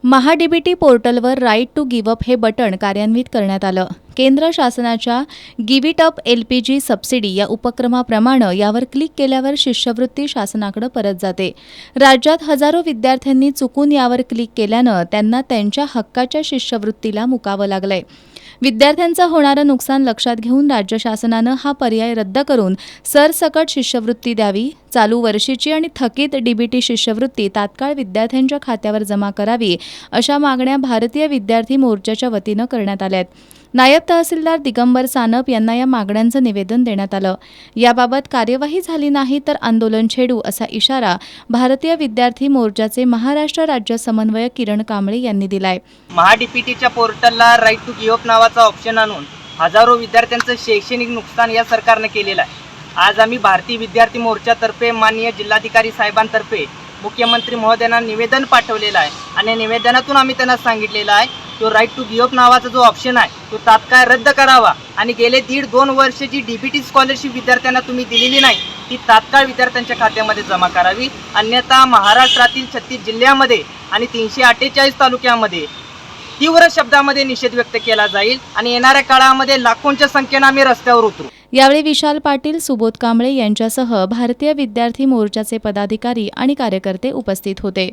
महाडीबीटी पोर्टलवर right to give up हे button कार्यान्वित करण्यात आलं. केंद्र शासनाच्या give it up LPG subsidy या उपक्रमाप्रमाणे यावर क्लिक केल्यावर शिष्यवृत्ती शासनाकडे परत जाते. राज्यात हजारो विद्यार्थ्यांनी चुकून यावर क्लिक केल्यानं त्यांना त्यांच्या हक्काच्या शिष्यवृत्तीला मुकावं लागलंय. विद्यार्थ्यांचं होणारं नुकसान लक्षात घेऊन राज्य शासनानं हा पर्याय रद्द करून सरसकट शिष्यवृत्ती द्यावी, चालू वर्षीची आणि थकीत डीबीटी शिष्यवृत्ती तात्काळ विद्यार्थ्यांच्या खात्यावर जमा करावी, अशा मागण्या भारतीय विद्यार्थी मोर्चाच्या वतीनं करण्यात आल्यात. नायब तहसीलदार दिगंबर सानप यांना या मागण्यांचं निवेदन देण्यात आलं. याबाबत कार्यवाही झाली नाही तर आंदोलन छेडू असा इशारा भारतीय विद्यार्थी मोर्चाचे महाराष्ट्र राज्य समन्वयक किरण कांबळे यांनी दिलाय. महाडीपीटीच्या पोर्टलला राईट टू गिव्ह अप नावाचा ऑप्शन आणून हजारो विद्यार्थ्यांचं शैक्षणिक नुकसान या सरकारने केलेलं आहे. आज आम्ही भारतीय विद्यार्थी मोर्चातर्फे माननीय जिल्हाधिकारी साहेबांतर्फे मुख्यमंत्री महोदयांना निवेदन पाठवलेलं आहे आणि निवेदनातून आम्ही त्यांना सांगितलेलं आहे तो राईट टू गिव्ह अप नावाचा जो ऑप्शन आहे तो तात्काळ रद्द करावा आणि गेले 1.5-2 वर्ष जी डीबीटी स्कॉलरशिप विद्यार्थ्यांना तुम्ही दिलेली नाही ती तात्काळ विद्यार्थ्यांच्या खात्यामध्ये जमा करावी. अन्यथा महाराष्ट्रातील 36 जिल्ह्यामध्ये आणि 348 तालुक्यामध्ये तीव्र शब्दामध्ये निषेध व्यक्त केला जाईल आणि येणाऱ्या काळामध्ये लाखोंच्या संख्येने आम्ही रस्त्यावर उतरू. यावेळी विशाल पाटील, सुबोध कांबळे यांच्यासह भारतीय विद्यार्थी मोर्चाचे पदाधिकारी आणि कार्यकर्ते उपस्थित होते.